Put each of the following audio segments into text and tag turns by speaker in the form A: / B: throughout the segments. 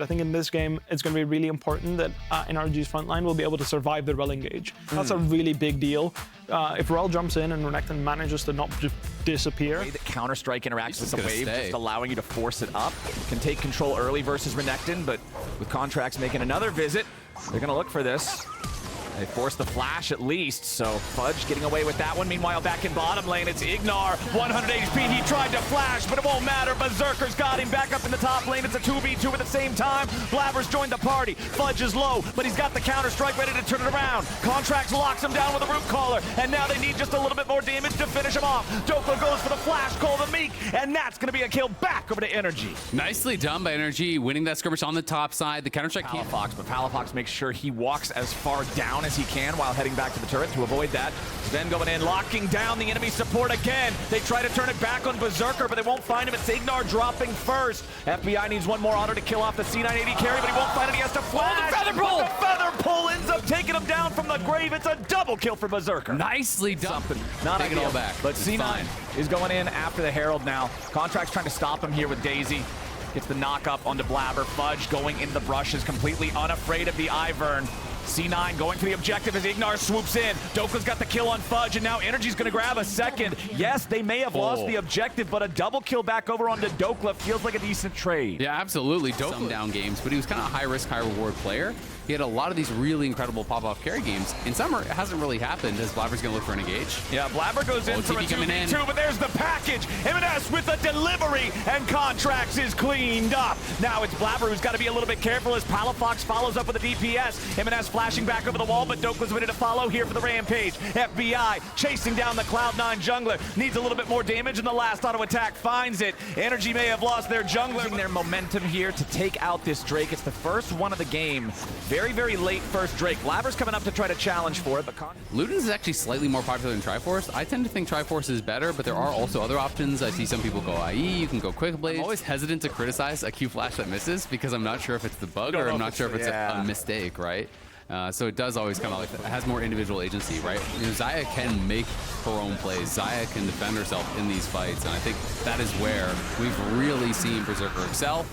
A: I think in this game, it's going to be really important that NRG's frontline will be able to survive the Rel engage. That's a really big deal. If Rel jumps in and Renekton manages to not just disappear.
B: The way that Counter-Strike interacts with the wave, just allowing you to force it up. Can take control early versus Renekton, but with Contracts making another visit, they're going to look for this. They force the flash at least, so Fudge getting away with that one. Meanwhile, back in bottom lane, it's Ignar. 100 HP, he tried to flash, but it won't matter. Berserker's got him back up in the top lane. It's a 2v2 at the same time. Blabber's joined the party. Fudge is low, but he's got the counter-strike ready to turn it around. Contracts locks him down with a root caller, and now they need just a little bit more damage to finish him off. Doko goes for the flash, call the Meek, and that's going to be a kill back over to NRG.
C: Nicely done by NRG, winning that skirmish on the top side. The counter-strike
B: Palafox, but Palafox makes sure he walks as far down as he can while heading back to the turret to avoid that. Then going in, locking down the enemy support again. They try to turn it back on Berserker, but they won't find him. It's Ignar dropping first. FBI needs one more auto to kill off the C9 AD carry, but he won't find it. He has to flash.
C: Oh, the feather pull!
B: The feather pull ends up taking him down from the grave. It's a double kill for Berserker.
C: Nicely done.
B: Not
C: Take it
B: ideal,
C: all back.
B: but
C: It's
B: C9
C: fine.
B: is going in after the Herald now. Contract's trying to stop him here with Daisy. Gets the knock up onto Blabber. Fudge going in the brushes, completely unafraid of the Ivern. C9 going for the objective as Ignar swoops in. Doka's got the kill on Fudge, and now Energy's going to grab a second. Yes, they may have lost the objective, but a double kill back over onto Dokla feels like a decent trade.
C: Yeah, absolutely. Some down games, but he was kind of a high-risk, high-reward player. He had a lot of these really incredible pop-off carry games. In summer, it hasn't really happened as Blabber's going to look for an engage.
B: Yeah, Blabber goes in for a 2v2, but there's the package. M&S with a delivery, and Contracts is cleaned up. Now it's Blabber who's got to be a little bit careful as Palafox follows up with a DPS. M&S flashing back over the wall, but Dokla's ready to follow here for the rampage. FBI chasing down the Cloud9 jungler. Needs a little bit more damage, and the last auto attack finds it. NRG may have lost their jungler. Using their momentum here to take out this Drake. It's the first one of the game. Very, very late first Drake. Blabber's coming up to try to challenge for it, but
C: Luden's is actually slightly more popular than Triforce. I tend to think Triforce is better, but there are also other options. I see some people go IE, you can go Quick Blade. I'm always hesitant to criticize a Q flash that misses because I'm not sure if it's the bug or I'm not sure if it's a mistake, right? So it does always come out like that. It has more individual agency, right? You know, Xayah can make her own plays. Xayah can defend herself in these fights, and I think that is where we've really seen Berserker excel.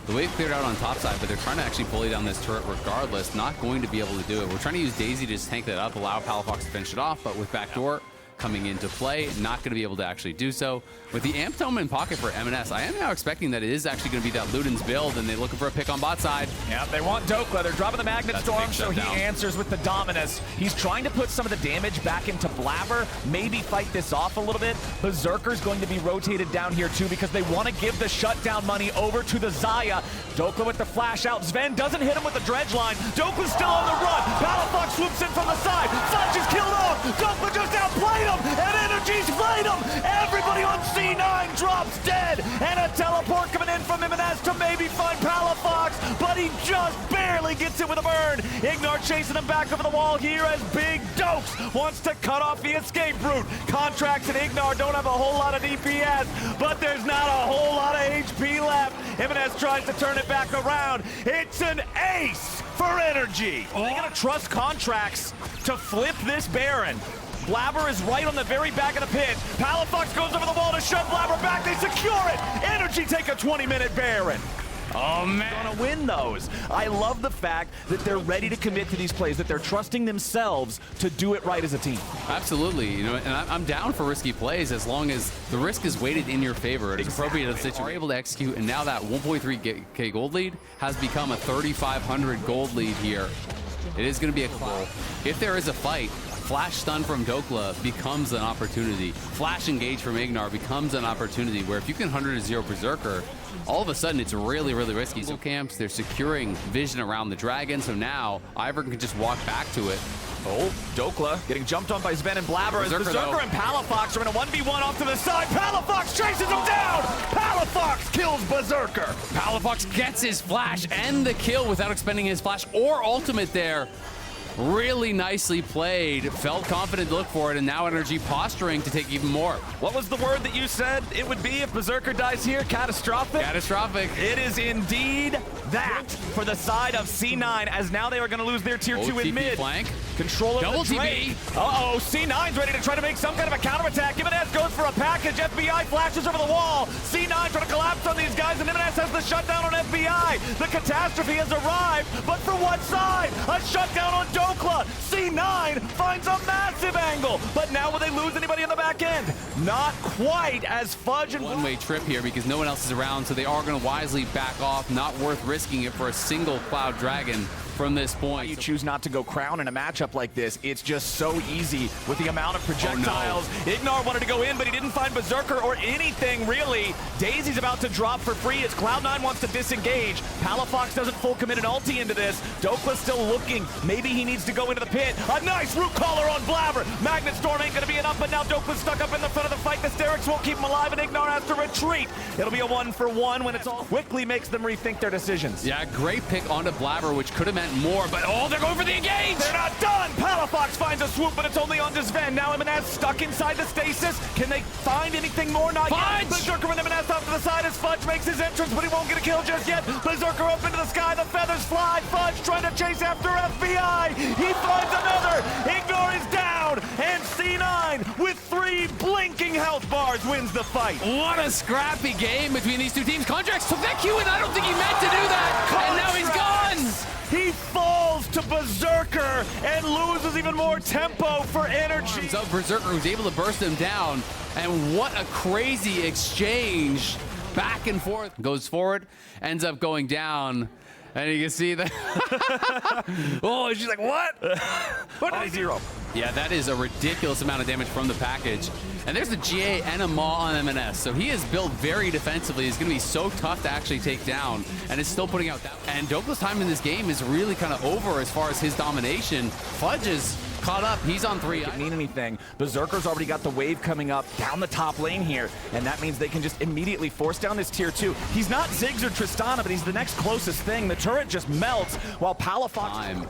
C: The wave cleared out on top side, but they're trying to actually bully down this turret regardless. Not going to be able to do it. We're trying to use Daisy to just tank that up, allow Palafox to finish it off, but with backdoor coming into play, not going to be able to actually do so. With the Amp Tome in pocket for M&S, I am now expecting that it is actually going to be that Luden's build, and they're looking for a pick on bot side.
B: Yeah, they want Dokla. They're dropping the Magnet Storm, so he answers with the Dominus. He's trying to put some of the damage back into Blabber, maybe fight this off a little bit. Berserker's going to be rotated down here too because they want to give the shutdown money over to the Xayah. Dokla with the flash out. Sven doesn't hit him with the dredge line. Dokla's still on the run. Palafox swoops in from the side. Fudge is killed off. Dokla just outplayed him, and NRG's played him. Everybody on C9 drops dead, and a teleport coming in from M&S to maybe find Palafox, but he just barely gets it with a burn. Ignar chasing him back over the wall here as Big Dokes wants to cut off the escape route. Contracts and Ignar don't have a whole lot of DPS, but there's not a whole lot of HP left. M&S tries to turn it back around. It's an ace for NRG. Are they gonna trust Contracts to flip this Baron? Blabber is right on the very back of the pit. Palafox goes over the wall to shove Blabber back. They secure it. NRG take a 20-minute Baron. Oh, man. Gonna win those. I love the fact that they're ready to commit to these plays, that they're trusting themselves to do it right as a team.
C: Absolutely, you know, and I'm down for risky plays as long as the risk is weighted in your favor. It's appropriate to the situation. Are able to execute, and now that 1.3K gold lead has become a 3,500 gold lead here. It is going to be a goal. If there is a fight, Flash stun from Dokla becomes an opportunity. Flash engage from Ignar becomes an opportunity where if you can 100-0 Berserker, all of a sudden it's really, really risky. So camps, they're securing vision around the dragon, so now Ivern can just walk back to it.
B: Oh, Dokla getting jumped on by Sven and Blabber as Berserker and Palafox are in a 1v1 off to the side. Palafox chases him down! Palafox kills Berserker!
C: Palafox gets his flash and the kill without expending his flash or ultimate there. Really nicely played, felt confident to look for it, and now NRG posturing to take even more.
B: What was the word that you said it would be if Berserker dies here? Catastrophic?
C: Catastrophic.
B: It is indeed that for the side of C9, as now they are going to lose their tier 2 in mid.
C: Flank.
B: Control over the Drake. Uh-oh, C9's ready to try to make some kind of a counterattack. M&S goes for a package. FBI flashes over the wall. C9 trying to collapse on these guys, and M&S has the shutdown on FBI. The catastrophe has arrived, but for what side? A shutdown on Dokla. C9 finds a massive angle, but now will they lose anybody in the back end? Not quite, as Fudge and
C: One-way trip here because no one else is around, so they are going to wisely back off. Not worth risking it for a single Cloud Dragon from this point.
B: You choose not to go Crown in a matchup like this. It's just so easy with the amount of projectiles.
C: Oh, no.
B: Ignar wanted to go in, but he didn't find Berserker or anything, really. Daisy's about to drop for free as Cloud9 wants to disengage. Palafox doesn't full commit an ulti into this. Dokla's still looking. Maybe he needs to go into the pit. A nice root collar on Blabber. Magnet Storm ain't going to be enough, but now Dokla's stuck up in the front of the fight. The Sterix won't keep him alive, and Ignar has to retreat. It'll be a 1-for-1 when it's all quickly makes them rethink their decisions.
C: Yeah, great pick onto Blabber, which could have meant more, but oh, they're going for the engage!
B: They're not done! Palafox finds a swoop, but it's only on Sven. Now M&S stuck inside the stasis. Can they find anything more? Not yet. Berserker with M&S off to the side as Fudge makes his entrance, but he won't get a kill just yet. Berserker up into the sky, the feathers fly. Fudge trying to chase after FBI. He finds another. Ignar is down, and C9 with 3 blinking health bars wins the fight.
C: What a scrappy game between these two teams. Contracts took that Q, and I don't think he meant to do that. And now he's gone.
B: He falls to Berserker and loses even more tempo for NRG.
C: So Berserker was able to burst him down, and what a crazy exchange. Back and forth. Goes forward, ends up going down. And you can see that. Oh, she's like, what? What did I do? Yeah, that is a ridiculous amount of damage from the package. And there's a GA and a Maw on M&S. So he is built very defensively. It's going to be so tough to actually take down. And it's still putting out that. And Dokla's time in this game is really kind of over as far as his domination. Fudge is caught up. He's on 3.
B: Doesn't mean anything. Berserker's already got the wave coming up down the top lane here, and that means they can just immediately force down this tier 2. He's not Ziggs or Tristana, but he's the next closest thing. The turret just melts while Palafox...
C: I'm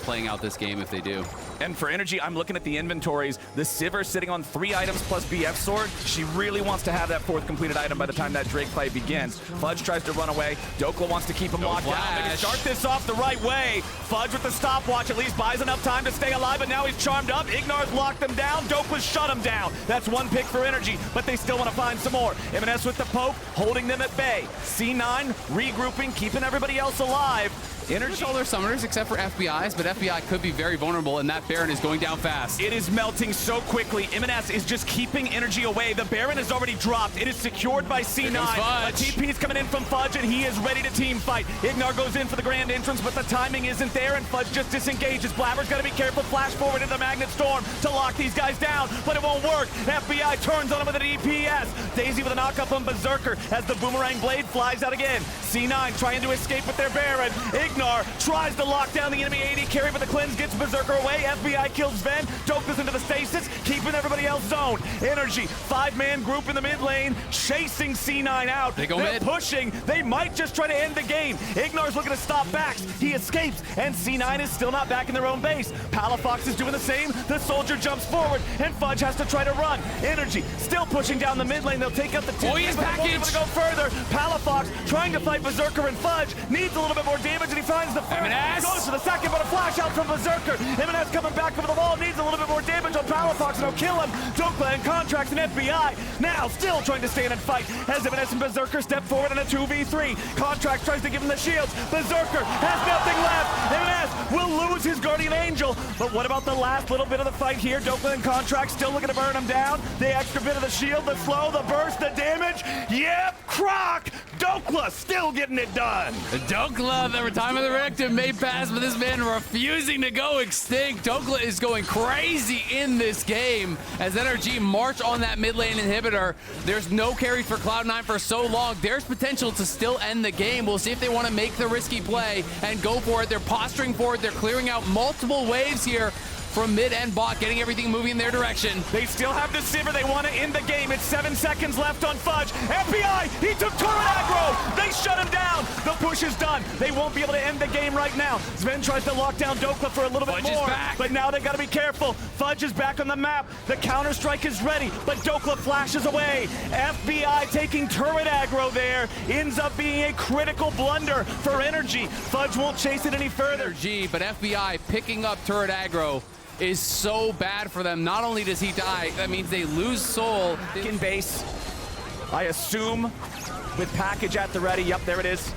C: playing out this game if they do.
B: And for NRG, I'm looking at the inventories. The Sivir sitting on 3 items plus BF Sword. She really wants to have that 4th completed item by the time that Drake fight begins. Fudge tries to run away. Dokla wants to keep him locked down. They can start this off the right way. Fudge with the stopwatch at least buys enough time to stay alive, but now he's charmed up. Ignar's locked them down. Dokla's shut him down. That's 1 pick for NRG, but they still want to find some more. M&S with the poke, holding them at bay. C9 regrouping, keeping everybody else alive.
C: NRG all their summoners except for FBI's, but FBI could be very vulnerable, and that Baron is going down fast.
B: It is melting so quickly. M&S is just keeping energy away. The Baron is already dropped. It is secured by C9. A TP is coming in from Fudge, and he is ready to team fight. Ignar goes in for the grand entrance, but the timing isn't there, and Fudge just disengages. Blabber's got to be careful. Flash forward into the Magnet Storm to lock these guys down, but it won't work. FBI turns on him with an EPS. Daisy with a knockup on Berserker as the Boomerang Blade flies out again. C9 trying to escape with their Baron. Ignar tries to lock down the enemy AD carry, but the cleanse gets Berserker away. FBI kills Sven. Dokla's into the stasis, keeping everybody else zoned. NRG, 5-man group in the mid lane, chasing C9 out.
C: They go
B: They're
C: mid.
B: pushing. They might just try to end the game. Ignar's looking to stop backs. He escapes, and C9 is still not back in their own base. Palafox is doing the same. The soldier jumps forward, and Fudge has to try to run. NRG still pushing down the mid lane. They'll take out the 2.
C: Oh, he is
B: but they won't be able to go further. Palafox trying to fight Berserker, and Fudge needs a little bit more damage, and he finds the first.
C: M&S
B: Goes for the second, but a flash out from Berserker. M&S coming back over the wall, needs a little bit more damage on Palafox, and he'll kill him. Dokla and Contracts and FBI now still trying to stand and fight as M&S and Berserker step forward in a 2v3. Contracts tries to give him the shields. Berserker has nothing left. M&S will lose his Guardian Angel, but what about the last little bit of the fight here? Dokla and Contracts still looking to burn him down. The extra bit of the shield, the slow, the burst, the damage. Yep, Croc! Dokla still getting it done.
C: Dokla, the time of the victim may pass, but this man refusing to go extinct. Dokla is going crazy in this game as NRG march on that mid lane inhibitor. There's no carry for Cloud9 for so long. There's potential to still end the game. We'll see if they want to make the risky play and go for it. They're posturing forward. They're clearing out multiple waves here from mid and bot, getting everything moving in their direction.
B: They still have the Sivir. They want to end the game. It's 7 seconds left on Fudge. FBI, he took turret aggro. They shut him down. The push is done. They won't be able to end the game right now. Sven tries to lock down Dokla for a little bit more, but now they got to be careful. Fudge is back on the map. The counter-strike is ready, but Dokla flashes away. FBI taking turret aggro there. Ends up being a critical blunder for NRG. Fudge won't chase it any further.
C: NRG, but FBI picking up turret aggro is so bad for them. Not only does he die, that means they lose soul.
B: In base. I assume with package at the ready. Yep, there it is.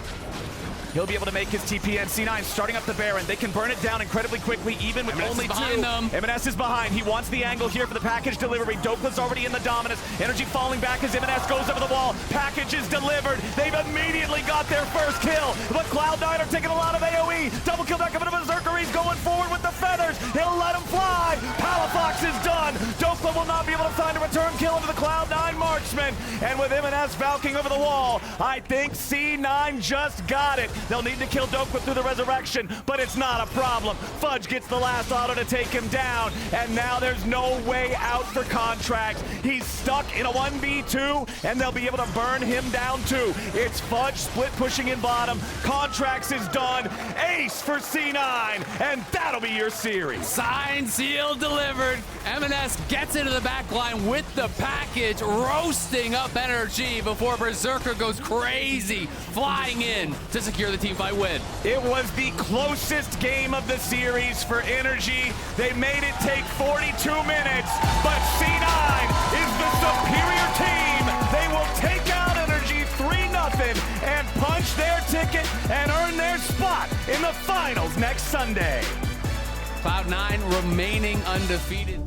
B: He'll be able to make his TP, and C9 starting up the Baron. They can burn it down incredibly quickly, even with only two. M&S is behind. He wants the angle here for the package delivery. Dokla's already in the dominance. Energy falling back as M&S goes over the wall. Package is delivered. They've immediately got their first kill, but Cloud9 are taking a lot of AoE. Double kill back up into Berserker. He's going forward with the feathers. He'll let him fly. Palafox is done. Dokla will not be able to find a return kill into the Cloud9 marksman. And with M&S falcing over the wall, I think C9 just got it. They'll need to kill Dokla through the resurrection, but it's not a problem. Fudge gets the last auto to take him down, and now there's no way out for Contract. He's stuck in a 1v2, and they'll be able to burn him down too. It's Fudge split pushing in bottom. Contracts is done. Ace for C9, and that'll be your series.
C: Signed, sealed, delivered. M&S gets into the back line with the package, roasting up NRG before Berserker goes crazy, flying in to secure the team fight win.
B: It was the closest game of the series for NRG. They made it take 42 minutes, but C9 is the superior team. They will take out NRG 3-0 and punch their ticket and earn their spot in the finals next Sunday.
C: Cloud9 remaining undefeated.